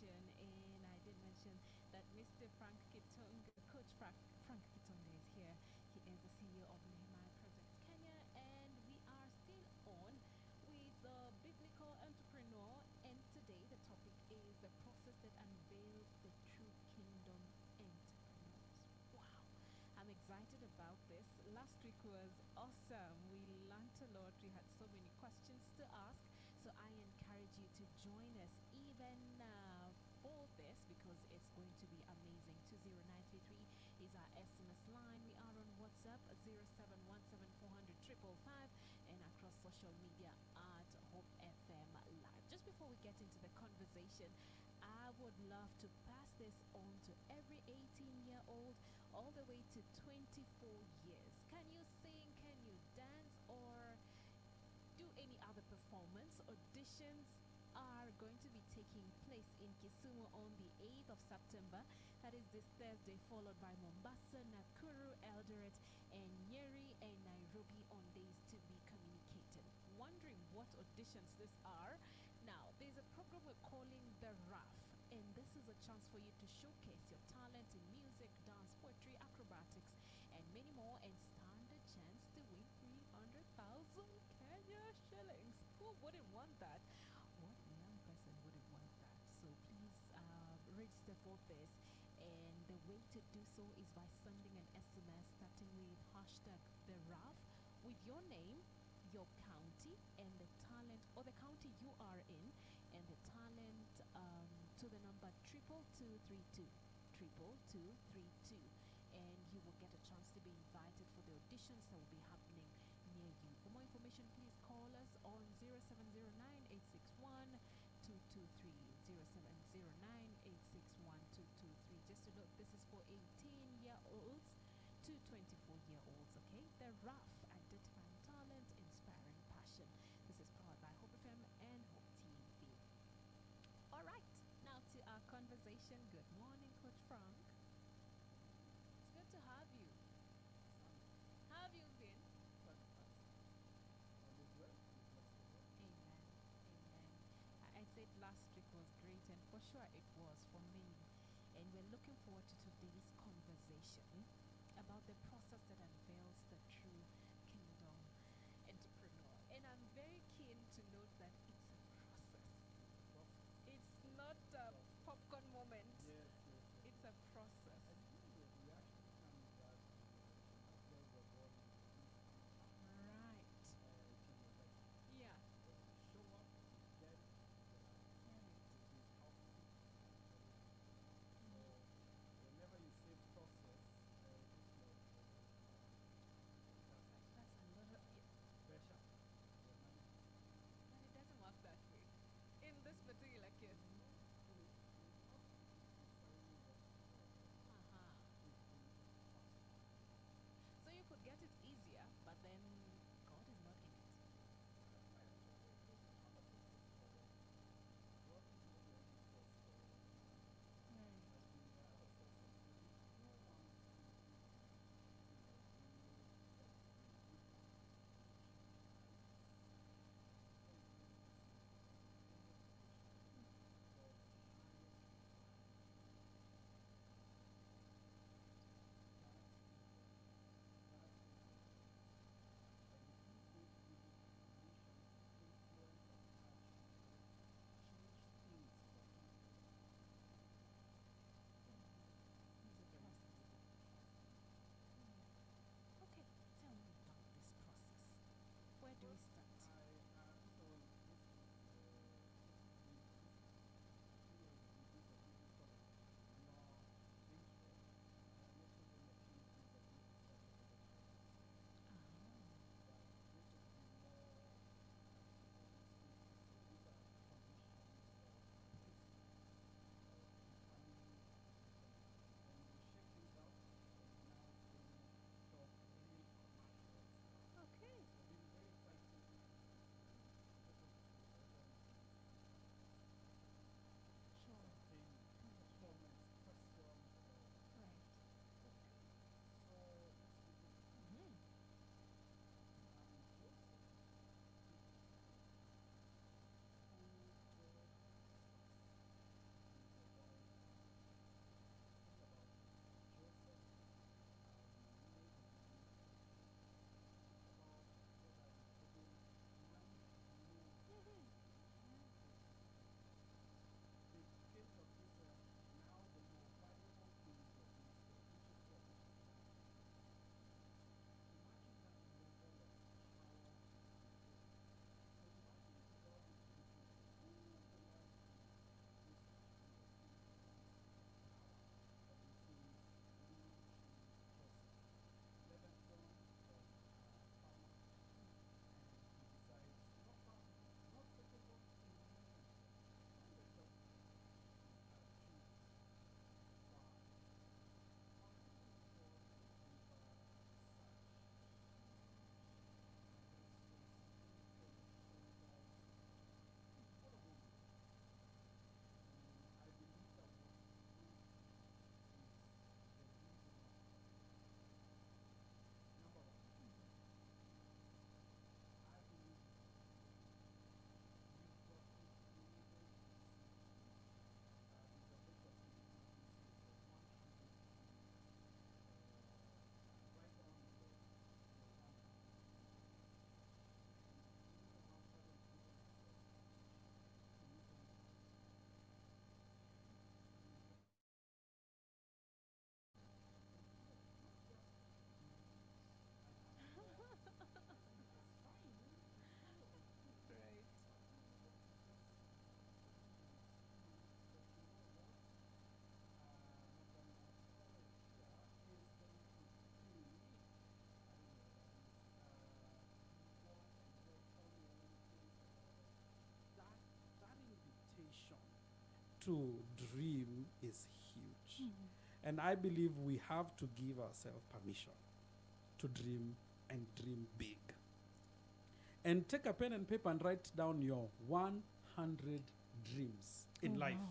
introduction, and I did mention that Mr. Frank Kitonga, Coach Frank Kitonga is here. He is the CEO of Nehemiah Project Kenya, and we are still on with the biblical entrepreneur. And today the topic is the process that unveils the true kingdom entrepreneurs. Wow, I'm excited about this. Last week was awesome. We learned a lot. We had so many questions to ask. So I encourage you to join us even for this, because it's going to be amazing. 20933 is our SMS line. We are on WhatsApp 0717400555 and across social media at Hope FM Live. Just before we get into the conversation, I would love to pass this on to every 18-year-old all the way to 24 years. Can you sing? Can you dance? Or do any other performance? Auditions are going to be taking place in Kisumu on the 8th of September. That is this Thursday, followed by Mombasa, Nakuru, Eldoret, and Nyeri and Nairobi on days to be communicated. Wondering what auditions these are? Now, there's a program we're calling The RAF, and this is a chance for you to showcase your talent in music, dance, poetry, acrobatics, and many more, and stand a chance to win 300,000 Kenya shillings. Who wouldn't want that? What young person wouldn't want that? So please register for this, and the way to do so is by sending an SMS starting with hashtag the RAF with your name, your county, and the talent, or the county you are in, and the talent to the number 22232, 22232, and you will get a chance to be invited for the auditions that will be happening near you. For more information, please call us on 0709-861-223, 0709-861-223. Just to note, this is for 18-year-olds to 24-year-olds, okay? The RAF, identifying talent, inspiring passion. This is powered by Hope FM and Hope TV. All right, now to our conversation. Good morning, Coach Frank. It's good to have you. How have you been? Amen. Amen. I said last week was great, and for sure it was for me. And we're looking forward to today's conversation about the process that unveils the true kingdom entrepreneur. And I'm very keen to note that it's a process. It's not a popcorn moment. Yes. It's a process. And the reaction comes that after the body Right. Yeah. show up, get it is helpful. So whenever you say process, to dream is huge. And I believe we have to give ourselves permission to dream and dream big. And take a pen and paper and write down your 100 dreams in life. Wow.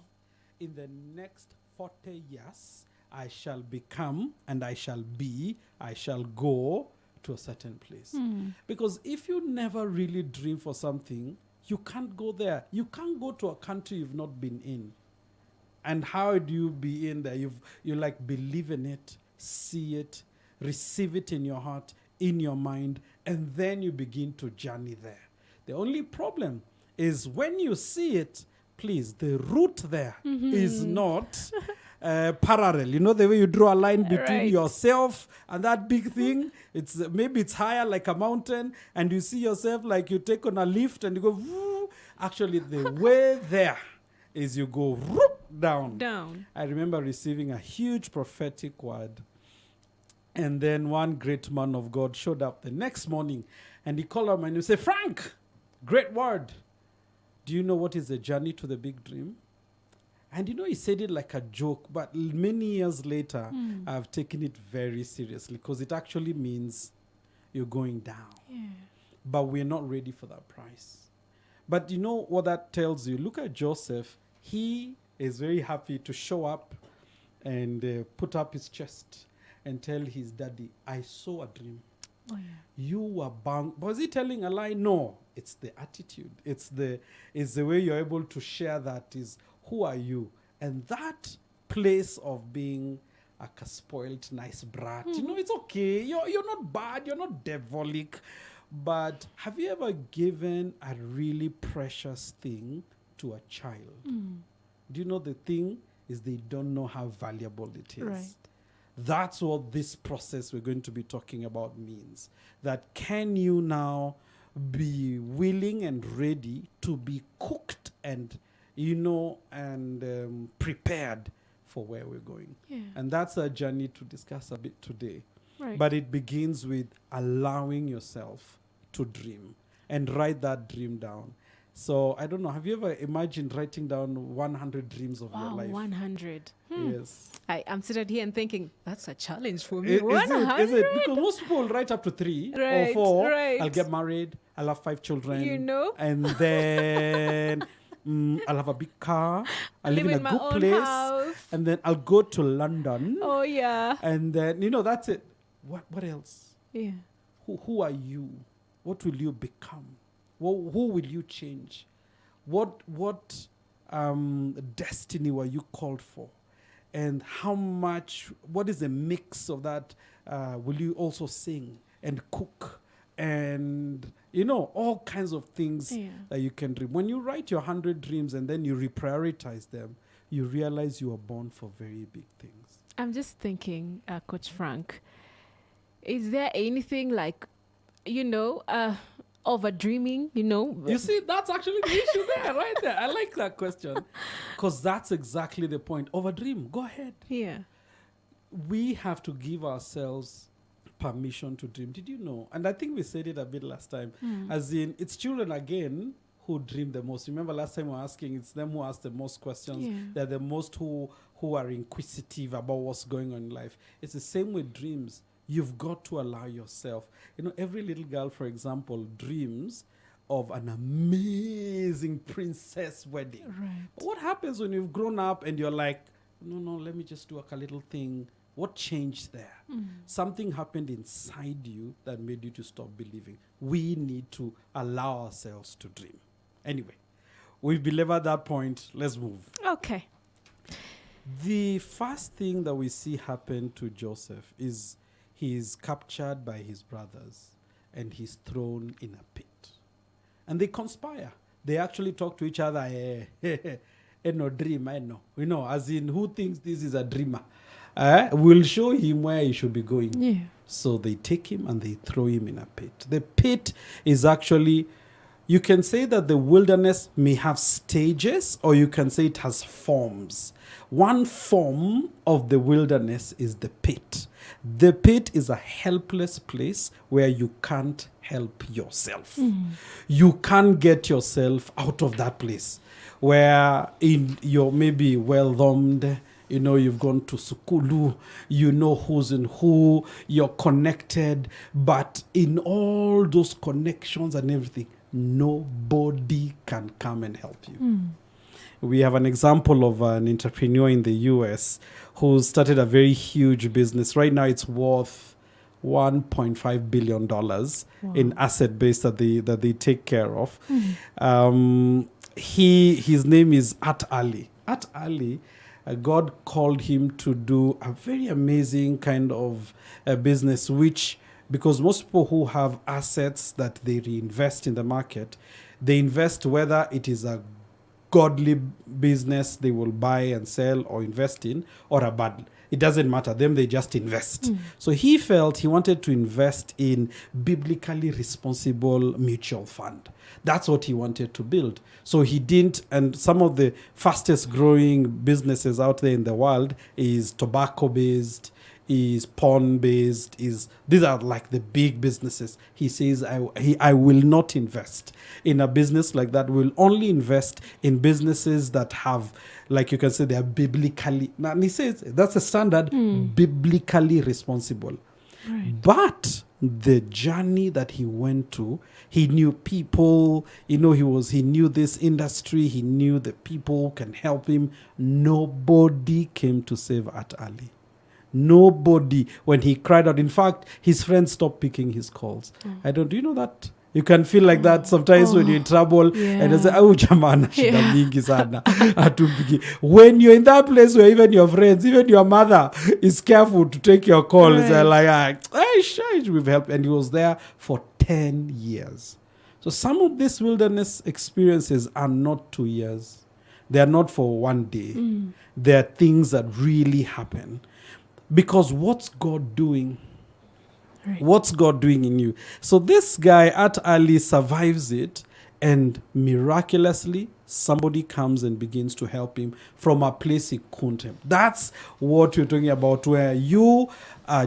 In the next 40 years, I shall become and I shall be, I shall go to a certain place. Because if you never really dream for something, you can't go there. You can't go to a country you've not been in. And how do you be in there? You like believe in it, see it, receive it in your heart, in your mind, and then you begin to journey there. The only problem is when you see it, please, the route there is not parallel. You know the way you draw a line between yourself and that big thing? It's maybe it's higher like a mountain, and you see yourself like you take on a lift and you go, woo. Actually, the way there is you go whoop, down. I remember receiving a huge prophetic word. And then one great man of God showed up the next morning, and he called up and he said, Frank, great word. Do you know what is the journey to the big dream? And you know, he said it like a joke, but many years later, I've taken it very seriously because it actually means you're going down. Yeah. But we're not ready for that price. But you know what that tells you? Look at Joseph. He is very happy to show up and put up his chest and tell his daddy, I saw a dream. Oh, yeah. You were bound. Was he telling a lie? No. It's the attitude. It's the way you're able to share that is, who are you? And that place of being like a spoiled, nice brat, you know, it's okay. You're not bad. You're not devilic. But have you ever given a really precious thing to a child? Do you know the thing is they don't know how valuable it is? Right. That's what this process we're going to be talking about means. That can you now be willing and ready to be cooked and, you know, and prepared for where we're going. Yeah. And that's a journey to discuss a bit today. Right. But it begins with allowing yourself to dream and write that dream down. So I don't know, have you ever imagined writing down 100 dreams of your life? 100. Yes. I'm sitting here and thinking, that's a challenge for me. Is 100? it? Because most people will write up to 3 Right, or 4. right. I'll get married. I'll have 5 children. You know? And then I'll have a big car. I'll live in a my good own place. house. And then I'll go to London. Oh, yeah. And then, you know, that's it. What else? Yeah. Who are you? What will you become? Who will you change? What destiny were you called for? And what is the mix of that? Will you also sing and cook? And, you know, all kinds of things that you can dream. When you write your 100 dreams and then you reprioritize them, you realize you are born for very big things. I'm just thinking, Coach Frank, is there anything like, you know, over dreaming, you know? You see, that's actually the issue there, right there. I like that question because that's exactly the point. Over dream, go ahead. Yeah. We have to give ourselves permission to dream. Did you know? And I think we said it a bit last time. As in, it's children again who dream the most. Remember last time we were asking, it's them who ask the most questions. Yeah. They're the most who are inquisitive about what's going on in life. It's the same with dreams. You've got to allow yourself. You know, every little girl, for example, dreams of an amazing princess wedding. Right. But what happens when you've grown up and you're like, no, let me just do a little thing. What changed there? Something happened inside you that made you to stop believing. We need to allow ourselves to dream. Anyway, we've belabored that point. Let's move. Okay. The first thing that we see happen to Joseph is he's captured by his brothers and he's thrown in a pit. And they conspire. They actually talk to each other. No dream, I know. You know, as in, who thinks this is a dreamer? We'll show him where he should be going. Yeah. So they take him and they throw him in a pit. The pit is actually, You can say that the wilderness may have stages, or you can say it has forms. One form of the wilderness is the pit. The pit is a helpless place where you can't help yourself. You can't get yourself out of that place where you're maybe well-thumbed, you've gone to sukulu, you know who's in who, you're connected, but in all those connections and everything, nobody can come and help you. We have an example of an entrepreneur in the US who started a very huge business. Right now it's worth $1.5 billion in asset base that they take care of. His name is At Ali. At Ali, God called him to do a very amazing kind of a business, which, because most people who have assets that they reinvest in the market, they invest whether it is a godly business they will buy and sell or invest in, or a bad. It doesn't matter. Them, they just invest. So he felt he wanted to invest in biblically responsible mutual fund. That's what he wanted to build. So he didn't, and some of the fastest growing businesses out there in the world is tobacco-based, is porn-based, these are like the big businesses. He says, I will not invest in a business like that. We'll only invest in businesses that have, like you can say, they are biblically, and he says that's a standard, biblically responsible. Right. But the journey that he went to, he knew people, he knew this industry, he knew the people who can help him. Nobody came to save At Ali. Nobody. When he cried out, in fact, his friends stopped picking his calls. Do you know that? You can feel like that sometimes when you're in trouble, and they say, "Oh, jamana, shida mingi sana." Hatupiki. When you're in that place where even your friends, even your mother is careful to take your calls, they're like, we've helped. And he was there for 10 years. So some of these wilderness experiences are not 2 years. They are not for one day. They are things that really happen. Because what's God doing? Right. What's God doing in you? So this guy, At Ali, survives it, and miraculously, somebody comes and begins to help him from a place he couldn't help. That's what you're talking about, where you,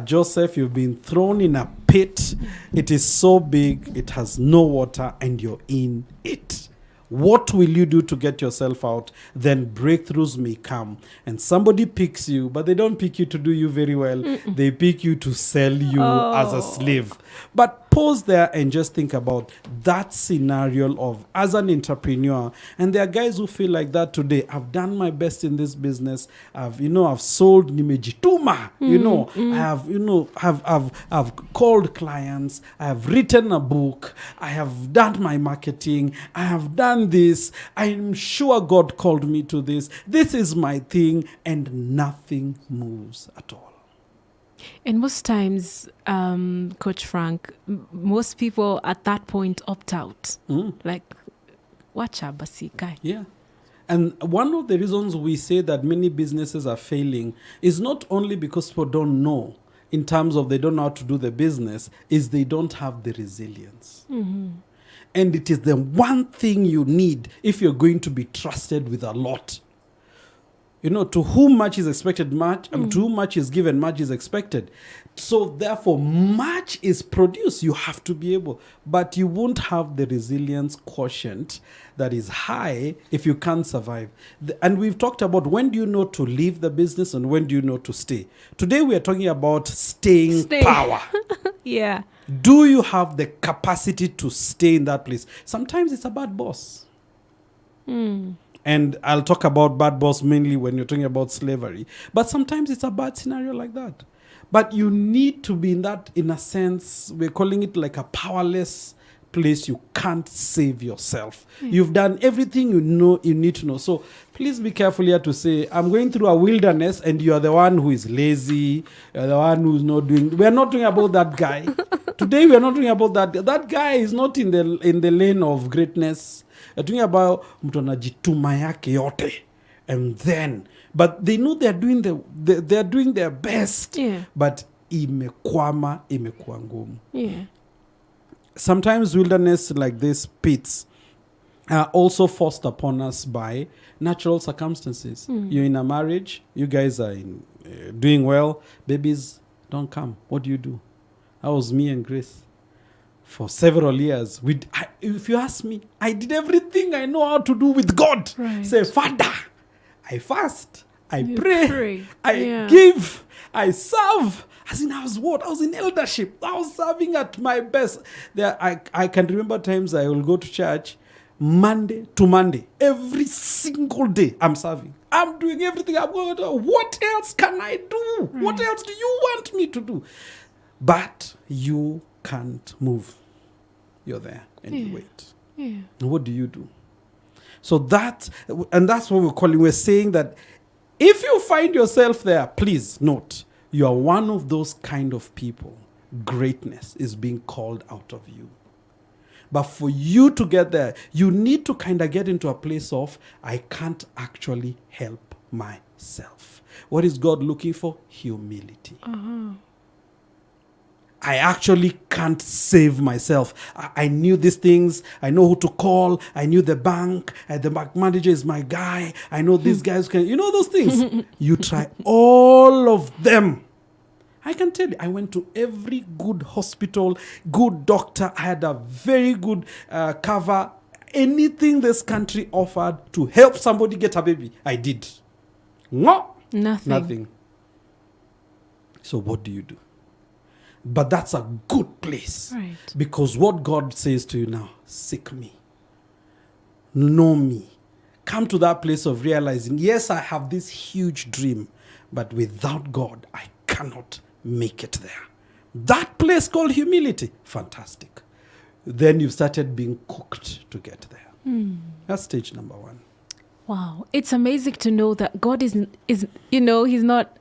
Joseph, you've been thrown in a pit. It is so big, it has no water, and you're in it. What will you do to get yourself out? Then breakthroughs may come. And somebody picks you, but they don't pick you to do you very well. They pick you to sell you as a slave. But pause there and just think about that scenario of, as an entrepreneur, and there are guys who feel like that today. I've done my best in this business. I've sold nimejituma. I've called clients. I have written a book. I have done my marketing. I have done this. I'm sure God called me to this. This is my thing, and nothing moves at all. And most times, Coach Frank, most people at that point opt out. Like, wacha basi kai. Yeah. And one of the reasons we say that many businesses are failing is not only because people don't know, in terms of they don't know how to do the business, is they don't have the resilience. And it is the one thing you need if you're going to be trusted with a lot. To whom much is expected, much, to whom much is given, much is expected. So therefore, much is produced. You have to be able, but you won't have the resilience quotient that is high if you can't survive. And we've talked about, when do you know to leave the business and when do you know to stay? Today we are talking about staying power. Yeah. Do you have the capacity to stay in that place? Sometimes it's a bad boss. And I'll talk about bad boss mainly when you're talking about slavery. But sometimes it's a bad scenario like that. But you need to be in that, in a sense, we're calling it like a powerless place. You can't save yourself. You've done everything you need to know. So please be careful here to say, I'm going through a wilderness and you're the one who is lazy. You're the one who's not doing. We're not talking about that guy. Today we're not talking about that. That guy is not in the lane of greatness. We're talking about mtu anajituma yake yote. And then, but they know they're doing their best. Yeah. But imekuwa ngumu. Yeah. Sometimes wilderness like this pits are also forced upon us by natural circumstances. You're in a marriage, you guys are doing well, babies don't come. What do? That was me and Grace. For several years, if you ask me, I did everything I know how to do with God. Right. Say, Father, I fast, I pray, I Yeah. give, I serve. As in, I was in eldership. I was serving at my best. I can remember times I will go to church Monday to Monday. Every single day, I'm serving. I'm doing everything I'm going to do. What else can I do? Right. What else do you want me to do? But you can't move. You're there and you wait. Yeah. And what do you do? So that's what we're calling. We're saying that if you find yourself there, please note, you are one of those kind of people. Greatness is being called out of you. But for you to get there, you need to kind of get into a place of, I can't actually help myself. What is God looking for? Humility. I actually can't save myself. I knew these things. I know who to call. I knew the bank. The bank manager is my guy. I know these guys can, you know those things. You try all of them. I can tell you, I went to every good hospital, good doctor. I had a very good cover. Anything this country offered to help somebody get a baby, I did. No. Nothing. So what do you do? But that's a good place. Right. Because what God says to you now, seek me. Know me. Come to that place of realizing, yes, I have this huge dream, but without God, I cannot make it there. That place called humility, fantastic. Then you've started being cooked to get there. That's stage number one. Wow. It's amazing to know that God is He's not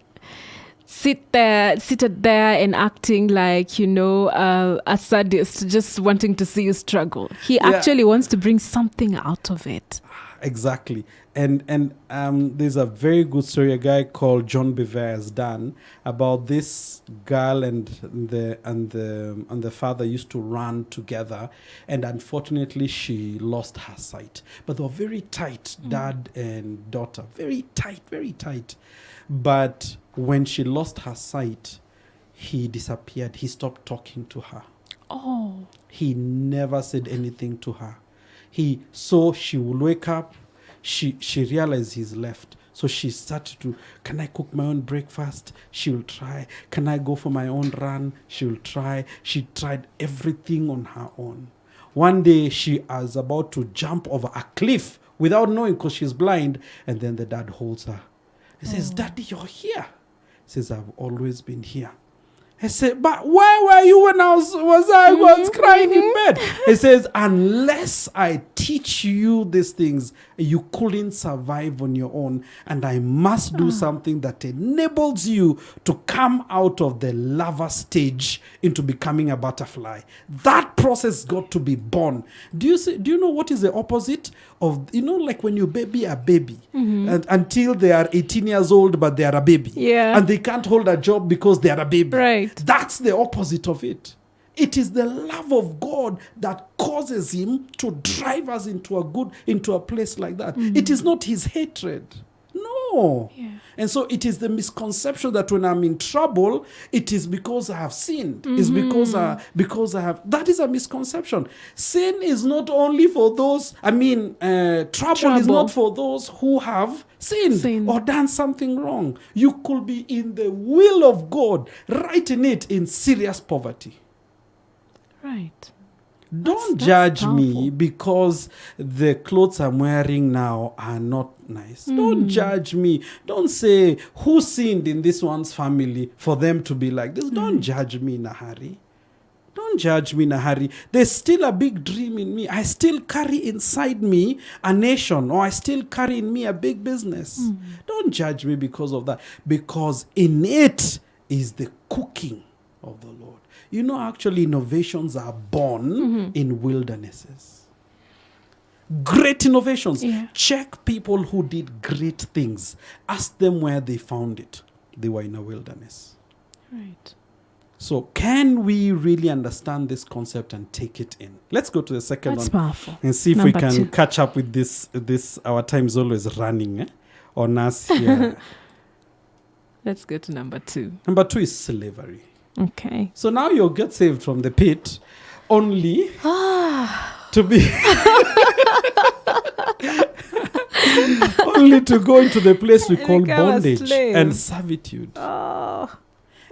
seated there and acting like, a sadist, just wanting to see you struggle. He actually wants to bring something out of it. Exactly. And there's a very good story a guy called John Bevere has done about this girl and the father used to run together, and unfortunately she lost her sight. But they were very tight, dad and daughter, very tight. But when she lost her sight, he disappeared. He stopped talking to her. Oh. He never said anything to her. She will wake up. She realized he's left. So she started to, can I cook my own breakfast? She'll try. Can I go for my own run? She'll try. She tried everything on her own. One day she was about to jump over a cliff without knowing because she's blind. And then the dad holds her. He says, Daddy, you're here. He says, I've always been here. I said, but where were you when I was crying in bed? He says, unless I teach you these things, you couldn't survive on your own. And I must do something that enables you to come out of the larva stage into becoming a butterfly. That process got to be born. Do you know what is the opposite of, like when you baby a baby and until they are 18 years old, but they are a baby. Yeah. And they can't hold a job because they are a baby. Right. That's the opposite of it. It is the love of God that causes him to drive us into a place like that. It is not his hatred. No. Yeah. And so it is the misconception that when I'm in trouble, it is because I have sinned. It's because I have. That is a misconception. Sin is not only for those. Trouble is not for those who have sinned or done something wrong. You could be in the will of God, right in it, in serious poverty. Right. Don't That's judge powerful. me because the clothes I'm wearing now are not nice. Don't judge me. Don't say who sinned in this one's family for them to be like this. Don't judge me in a hurry. Don't judge me in a hurry. There's still a big dream in me. I still carry inside me a nation, or I still carry in me a big business. Don't judge me because of that. Because in it is the cooking of the Lord. Actually innovations are born in wildernesses. Great innovations. Yeah. Check people who did great things. Ask them where they found it. They were in a wilderness. Right. So can we really understand this concept and take it in? Let's go to the second That's one powerful. and see if we Number can 2. catch up with this. Our time is always running on us here. Let's go to number 2. Number 2 is slavery. Okay. So now you'll get saved from the pit only to be only to go into the place we call become a bondage slave. and servitude. Oh.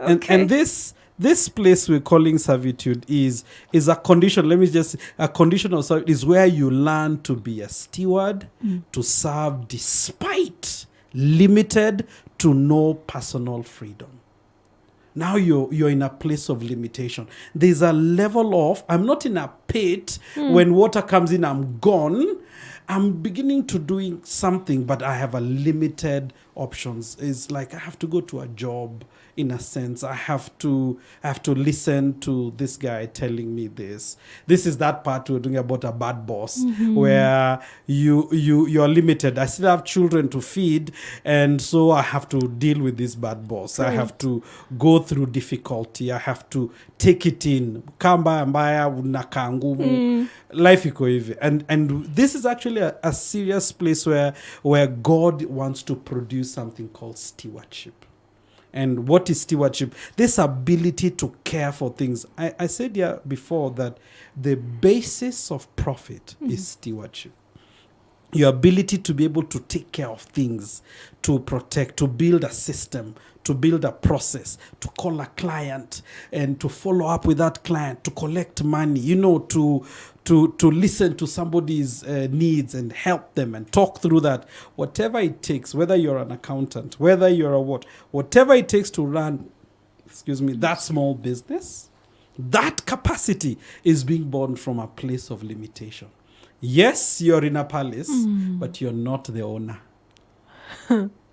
Okay. And this place we're calling servitude is a condition. Let me just a condition of servitude is where you learn to be a steward, to serve despite limited to no personal freedom. Now you're in a place of limitation. There's a level of, I'm not in a pit. When water comes in, I'm gone. I'm beginning to doing something, but I have a limited options. It's like I have to go to a job. In a sense, I have to listen to this guy telling me this. This is that part we're doing about a bad boss, where you're limited. I still have children to feed, and so I have to deal with this bad boss. I have to go through difficulty. I have to take it in. Kamba mbaya unakaa ngumu. Life iko hivi. And this is actually a serious place where God wants to produce something called stewardship. And what is stewardship? This ability to care for things. I said here before that the basis of profit is stewardship. Your ability to be able to take care of things, to protect, to build a system, to build a process, to call a client and to follow up with that client, to collect money, to listen to somebody's needs and help them and talk through that. Whatever it takes, whether you're an accountant, whether you're a whatever it takes to run, that small business, that capacity is being born from a place of limitation. Yes, you're in a palace, but you're not the owner.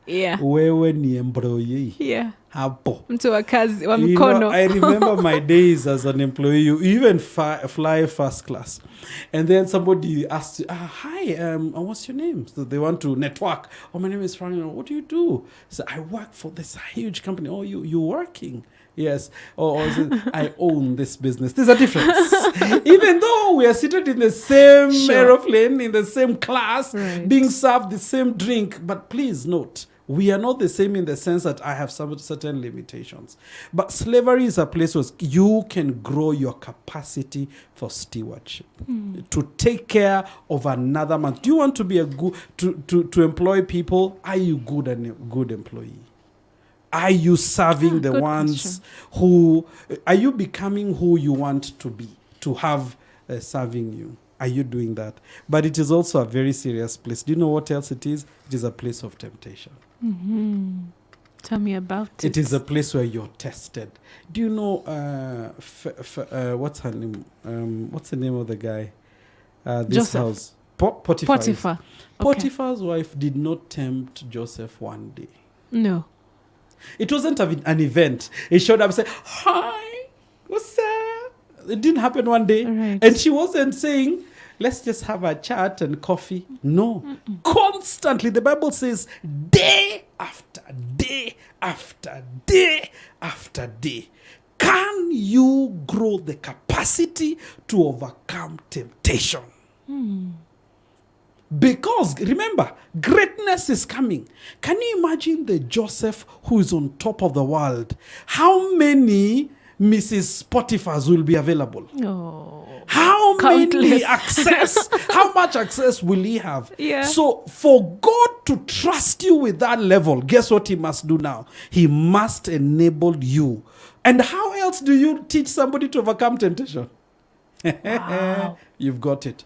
Yeah. Wewe ni employee. Yeah. Hapo. Mtu wa kazi wa mkono. I remember my days as an employee. You even fly first class. And then somebody asks you, hi, what's your name? So they want to network. Oh, my name is Frank. What do you do? So I work for this huge company. Oh, you working? Yes. Or I own this business. There's a difference. Even though we are seated in the same aeroplane, in the same class, being served the same drink. But please note, we are not the same in the sense that I have some certain limitations. But slavery is a place where you can grow your capacity for stewardship, to take care of another man. Do you want to be a good, to employ people? Are you good and a good employee? Are you serving the ones who, are you becoming who you want to be, to have serving you? Are you doing that? But it is also a very serious place. Do you know what else it is? It is a place of temptation. Tell me about it. It is a place where you're tested. Do you know, what's her name? What's the name of the guy? This Joseph. house. Potiphar. Potiphar. Potiphar's wife did not tempt Joseph one day. No. It wasn't an event. He showed up and said, hi, what's up? It didn't happen one day. Right. And she wasn't saying, let's just have a chat and coffee. No. Constantly, the Bible says, day after day after day after day. Can you grow the capacity to overcome temptation? Because, remember, greatness is coming. Can you imagine the Joseph who is on top of the world? How many Mrs. Potiphars will be available? Oh. How Countless. many access? How much access will he have? Yeah. So for God to trust you with that level, guess what he must do now? He must enable you. And how else do you teach somebody to overcome temptation? Wow. You've got it.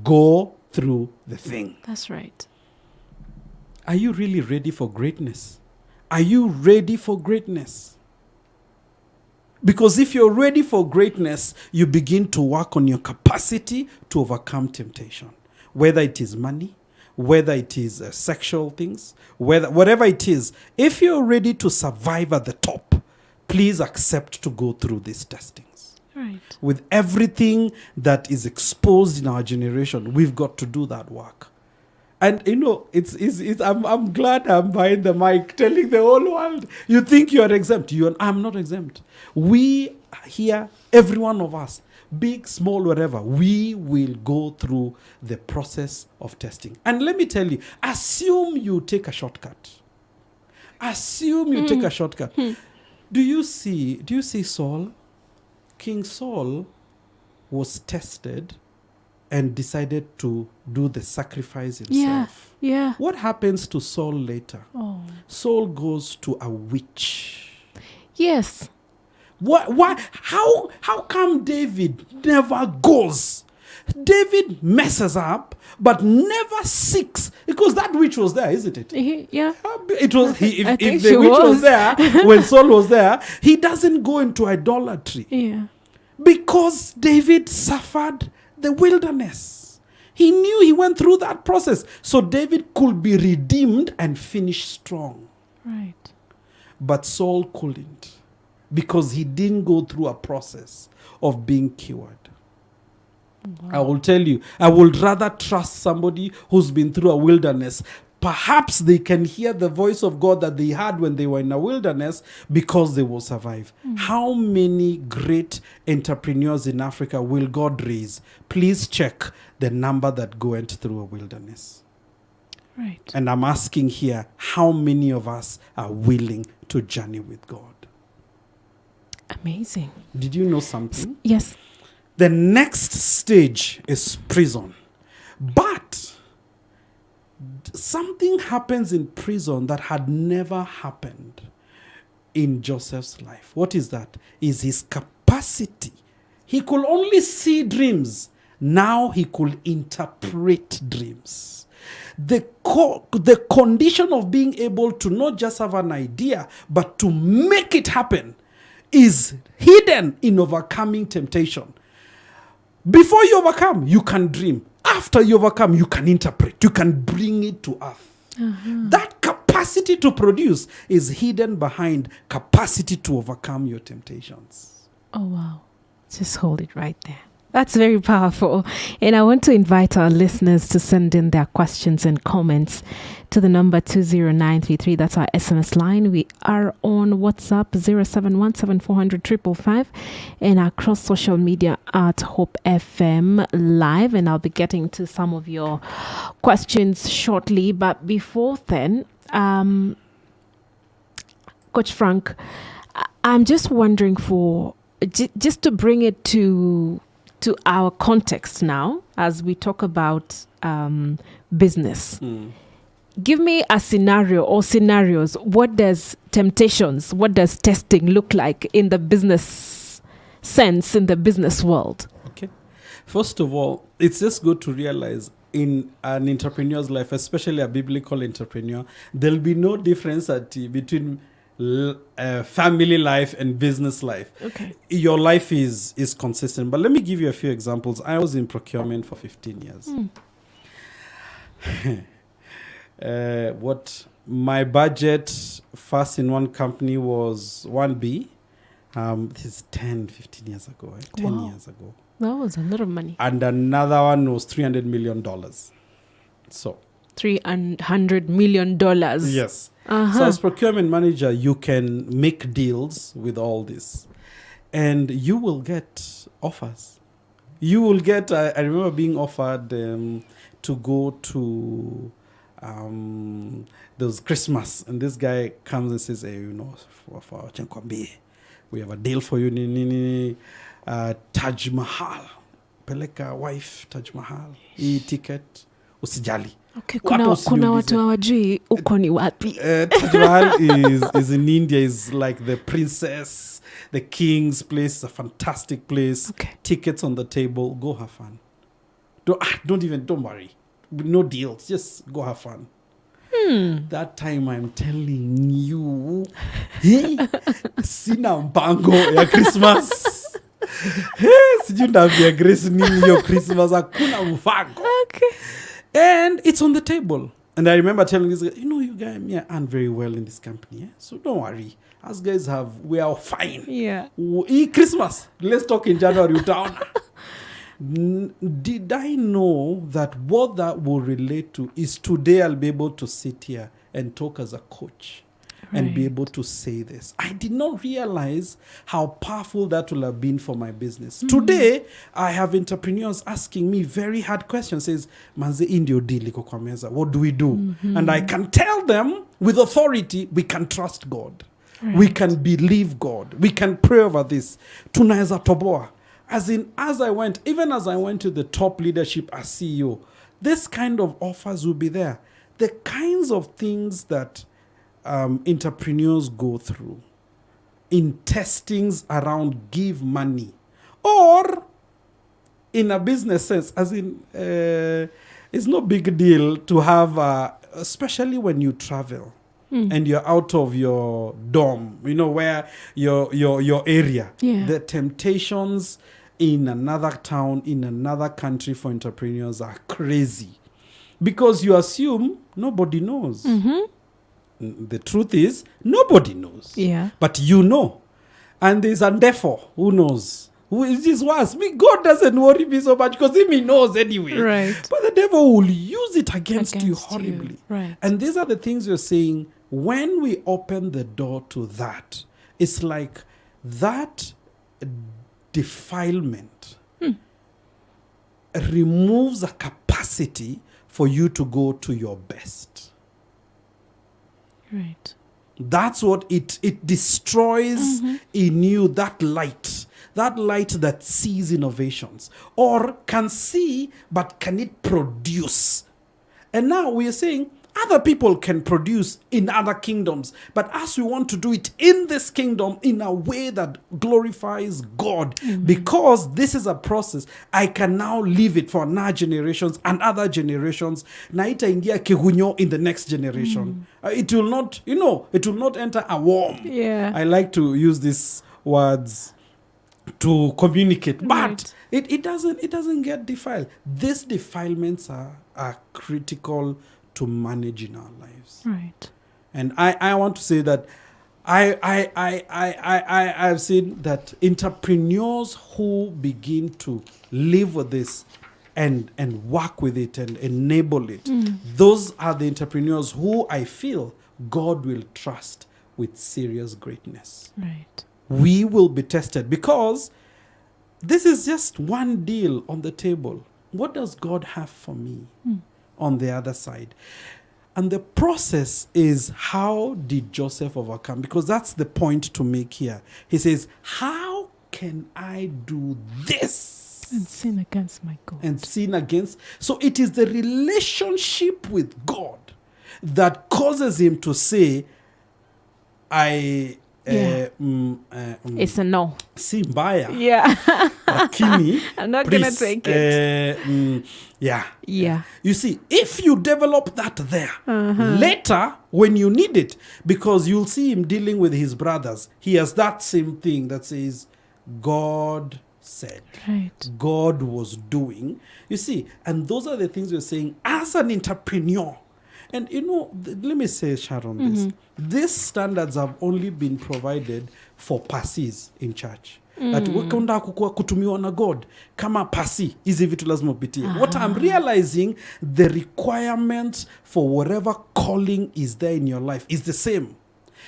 Go through the thing. That's right. Are you really ready for greatness? Are you ready for greatness? Because if you're ready for greatness, you begin to work on your capacity to overcome temptation. Whether it is money, whether it is sexual things, whatever it is. If you're ready to survive at the top, please accept to go through these testings. Right. With everything that is exposed in our generation, we've got to do that work. And I'm glad I'm behind the mic telling the whole world, you think you are exempt. I'm not exempt. We here, every one of us, big, small, whatever, we will go through the process of testing. And let me tell you, assume you take a shortcut. Assume you take a shortcut. Do you see Saul? King Saul was tested and decided to do the sacrifice himself. Yeah. What happens to Saul later? Oh. Saul goes to a witch. Yes. Why? How come David never goes? David messes up, but never seeks, because that witch was there, isn't it? Yeah. It was. If the witch was there when Saul was there, he doesn't go into idolatry. Yeah. Because David suffered the wilderness. He knew he went through that process. So David could be redeemed and finish strong. Right. But Saul couldn't, because he didn't go through a process of being cured. Wow. I will tell you, I would rather trust somebody who's been through a wilderness. Perhaps they can hear the voice of God that they had when they were in a wilderness, because they will survive. How many great entrepreneurs in Africa will God raise? Please check the number that went through a wilderness. Right. And I'm asking here, how many of us are willing to journey with God? Amazing. Did you know something? Yes. The next stage is prison. But something happens in prison that had never happened in Joseph's life. What is that? Is his capacity. He could only see dreams. Now he could interpret dreams. The condition of being able to not just have an idea, but to make it happen, is hidden in overcoming temptation. Before you overcome, you can dream. After you overcome, you can interpret. You can bring it to earth. That capacity to produce is hidden behind capacity to overcome your temptations. Oh, wow. Just hold it right there. That's very powerful. And I want to invite our listeners to send in their questions and comments to the number 20933. That's our SMS line. We are on WhatsApp 0717400555 and across social media at Hope FM Live. And I'll be getting to some of your questions shortly. But before then, Coach Frank, I'm just wondering just to bring it to our context now, as we talk about business. Give me a scenario or scenarios. What does testing look like in the business sense, in the business world? Okay. First of all, it's just good to realize in an entrepreneur's life, especially a biblical entrepreneur, there'll be no difference between family life and business life. Okay. Your life is consistent. But let me give you a few examples. I was in procurement for 15 years. What my budget first in one company was 1B. This is 10, 15 years ago. 10 years ago. That was a lot of money. And another one was $300 million. So $300 million. Yes. So as procurement manager, you can make deals with all this. And you will get offers. You will get, I remember being offered to go to those Christmas. And this guy comes and says, hey, for Chenkwambi, we have a deal for you. Taj Mahal. Peleka wife, Taj Mahal. E-ticket, usijali. Okay, kuna watu hawajui uko ni wapi. Taj Mahal is in India, is like the princess, the king's place, a fantastic place. Okay. Tickets on the table, go have fun. Don't worry. No deals, just go have fun. That time I'm telling you, sina mpango ya Christmas. Sijui ndavya grace nini yo Christmas, hakuna mpango. Okay. And it's on the table. And I remember telling this guy, you guys earn very well in this company. So don't worry. Us guys we are fine. Yeah. Christmas. Let's talk in January. Did I know that what that will relate to is today I'll be able to sit here and talk as a coach and be able to say this. I did not realize how powerful that will have been for my business. Today, I have entrepreneurs asking me very hard questions. Says, Manze indio deal liko kwa meza. What do we do? And I can tell them with authority, we can trust God. We can believe God. We can pray over this. Tunaweza toboa. As I went to the top leadership as CEO, this kind of offers will be there. The kinds of things that entrepreneurs go through in testings around give money, or in a business sense, it's no big deal to have, especially when you travel and you're out of your dorm, where your area. Yeah. The temptations in another town, in another country for entrepreneurs are crazy, because you assume nobody knows. The truth is, nobody knows. Yeah. But you know. And there's and therefore, who knows? Who is this worse? God doesn't worry me so much because he knows anyway. Right. But the devil will use it against you horribly. Right. And these are the things you're saying. When we open the door to that, it's like that defilement removes a capacity for you to go to your best. Right. That's what it destroys in you, that light that sees innovations, or can see, but can it produce? And now we are saying other people can produce in other kingdoms, but as we want to do it in this kingdom in a way that glorifies God, because this is a process, I can now leave it for another generations and other generations. Na itaingia kihunyo in the next generation. It will not, it will not enter a worm. Yeah. I like to use these words to communicate, but it doesn't get defiled. These defilements are critical to manage in our lives. Right. And I want to say that I've seen that entrepreneurs who begin to live with this and work with it and enable it, those are the entrepreneurs who I feel God will trust with serious greatness. Right. We will be tested because this is just one deal on the table. What does God have for me on the other side? And the process is, how did Joseph overcome? Because that's the point to make here. He says, how can I do this? And sin against my God. And sin against. So it is the relationship with God that causes him to say, it's a no. Si mbaya. Yeah. Lakini, I'm not going to take it. Yeah. You see, if you develop that there, later, when you need it, because you'll see him dealing with his brothers, he has that same thing that says, God said. Right. God was doing. You see, and those are the things we're saying as an entrepreneur. And let me say, Sharon, this. These standards have only been provided for passis in church. That wakenda kutumiwa na God kama pasi hizi vitu lazima upitie. What I'm realizing, the requirements for whatever calling is there in your life is the same.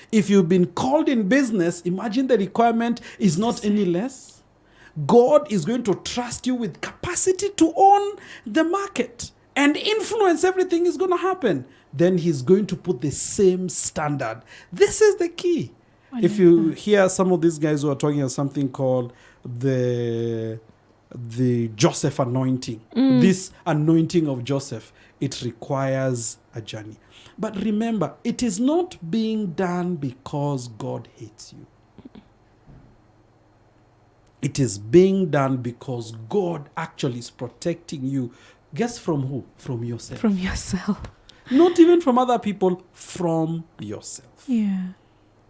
If you've been called in business, imagine the requirement is not any less. God is going to trust you with capacity to own the market and influence everything is going to happen. Then he's going to put the same standard. This is the key. If you hear some of these guys who are talking about something called the Joseph anointing, this anointing of Joseph, it requires a journey. But remember, it is not being done because God hates you. It is being done because God actually is protecting you. Guess from who? From yourself. From yourself. Not even from other people, from yourself. Yeah.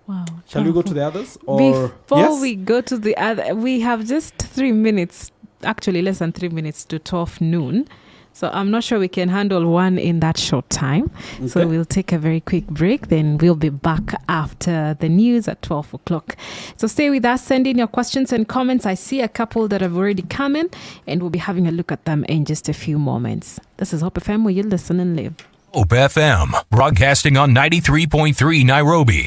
Wow. Shall we go to the others? Or before we go to the other, we have just 3 minutes, actually less than 3 minutes to 12 noon. So I'm not sure we can handle one in that short time. Okay. So we'll take a very quick break. Then we'll be back after the news at 12 o'clock. So stay with us. Send in your questions and comments. I see a couple that have already come in, and we'll be having a look at them in just a few moments. This is Hope FM, where you listen and live. Hope FM, broadcasting on 93.3 Nairobi